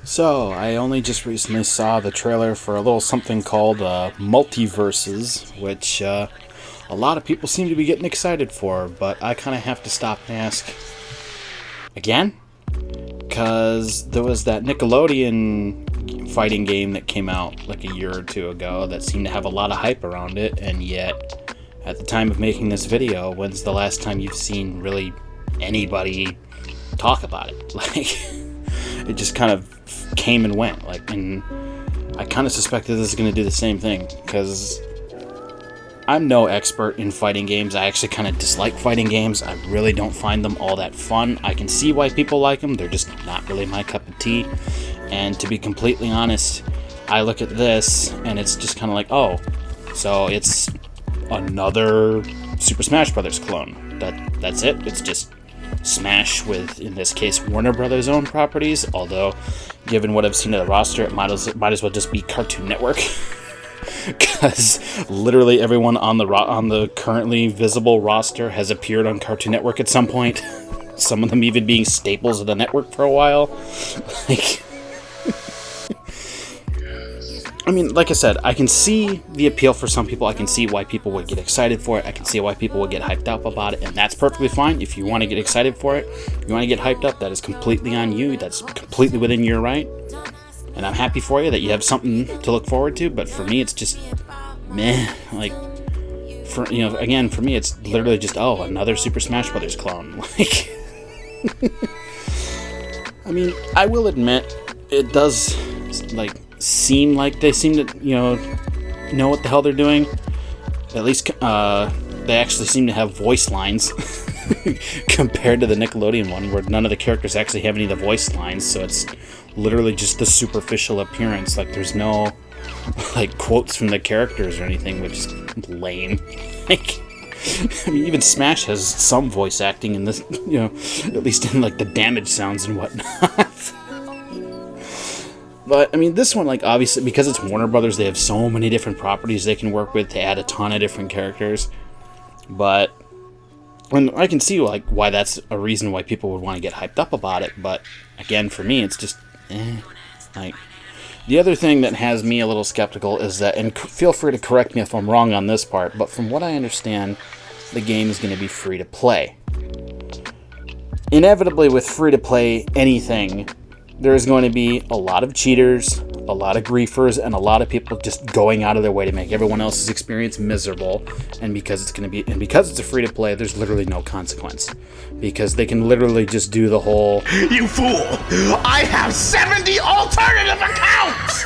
So, I only just recently saw the trailer for a little something called MultiVersus, which a lot of people seem to be getting excited for, but I kind of have to stop and ask, again? Because there was that Nickelodeon fighting game that came out like a year or two ago that seemed to have a lot of hype around it, and yet, at the time of making this video, when's the last time you've seen really anybody talk about it? Like, it just kind of came and went, and I kind of suspected this is going to do the same thing, because I'm no expert in fighting games. I actually kind of dislike fighting games. I really don't find them all that fun. I can see why people like them. They're just not really my cup of tea. And to be completely honest, I look at this, and it's just kind of like, oh, so it's another Super Smash Brothers clone. That's it? It's just Smash with, in this case, Warner Brothers' own properties, although given what I've seen of the roster, it might as well just be Cartoon Network, because literally everyone on the currently visible roster has appeared on Cartoon Network at some point, some of them even being staples of the network for a while. I mean, like I said, I can see the appeal for some people. I can see why people would get excited for it. I can see why people would get hyped up about it, and that's perfectly fine. If you want to get excited for it, you want to get hyped up, that is completely on you. That's completely within your right. And I'm happy for you that you have something to look forward to, but for me, it's just meh. Like, for me, it's literally just, oh, another Super Smash Brothers clone. Like, I mean, I will admit, it does, seem like they seem to, know what the hell they're doing. At least, they actually seem to have voice lines compared to the Nickelodeon one, where none of the characters actually have any of the voice lines, so it's literally just the superficial appearance. Like, there's no, quotes from the characters or anything, which is lame. I mean, even Smash has some voice acting in this, at least in, the damage sounds and whatnot. But, I mean, this one, obviously, because it's Warner Brothers, they have so many different properties they can work with to add a ton of different characters. But, and I can see, why that's a reason why people would want to get hyped up about it. But, again, for me, it's just, The other thing that has me a little skeptical is that, and feel free to correct me if I'm wrong on this part, but from what I understand, the game is going to be free to play. Inevitably, with free to play anything, there's going to be a lot of cheaters, a lot of griefers, and a lot of people just going out of their way to make everyone else's experience miserable. And because it's a free to play, there's literally no consequence, because they can literally just do the whole "You fool! I have 70 alternative accounts!"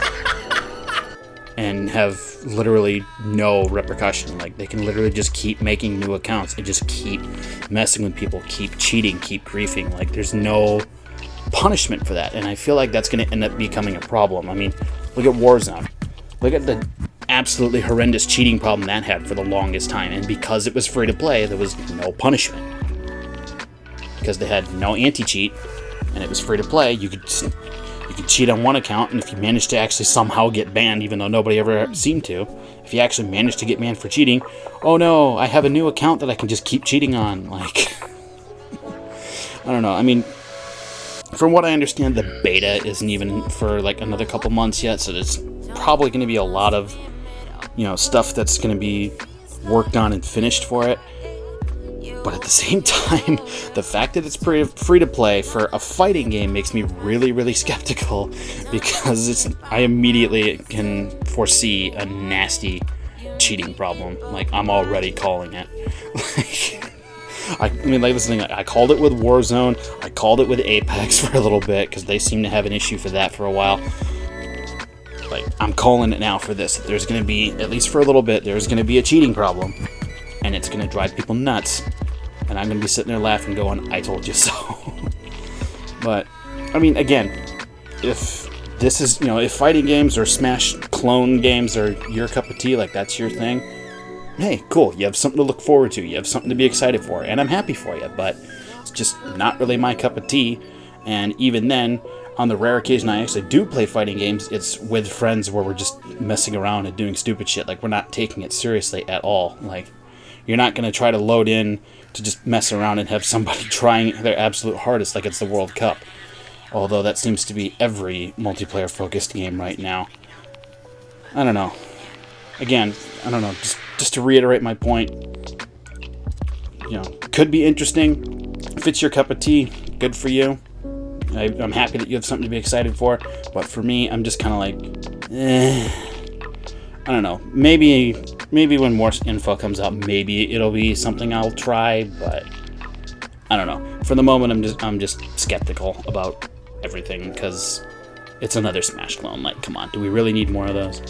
and have literally no repercussion. They can literally just keep making new accounts and just keep messing with people, keep cheating, keep griefing. There's no punishment for that, and I feel like that's going to end up becoming a problem. I mean, look at Warzone. Look at the absolutely horrendous cheating problem that had for the longest time, and because it was free to play, there was no punishment. Because they had no anti-cheat, and it was free to play, you could cheat on one account, and if you managed to actually somehow get banned, even though nobody ever seemed to, if you actually managed to get banned for cheating, oh no, I have a new account that I can just keep cheating on. I don't know, I mean, from what I understand, the beta isn't even for another couple months yet, so there's probably going to be a lot of, stuff that's going to be worked on and finished for it. But at the same time, the fact that it's free to play for a fighting game makes me really, really skeptical, because I immediately can foresee a nasty cheating problem. I'm already calling it. I called it with Warzone, I called it with Apex for a little bit, because they seem to have an issue for that for a while. I'm calling it now for this. There's going to be, at least for a little bit, there's going to be a cheating problem, and it's going to drive people nuts, and I'm going to be sitting there laughing going, I told you so. But, I mean, again, if this is, if fighting games or Smash clone games are your cup of tea, that's your thing, hey, cool, you have something to look forward to, you have something to be excited for, and I'm happy for you, but it's just not really my cup of tea. And even then, on the rare occasion I actually do play fighting games, it's with friends where we're just messing around and doing stupid shit. We're not taking it seriously at all. You're not going to try to load in to just mess around and have somebody trying their absolute hardest like it's the World Cup. Although that seems to be every multiplayer-focused game right now. I don't know. Again, I don't know. Just to reiterate my point, could be interesting. If it's your cup of tea, good for you. I'm happy that you have something to be excited for. But for me, I'm just kind of like, I don't know. Maybe when more info comes out, maybe it'll be something I'll try. But I don't know. For the moment, I'm just skeptical about everything because it's another Smash clone. Like, come on, do we really need more of those?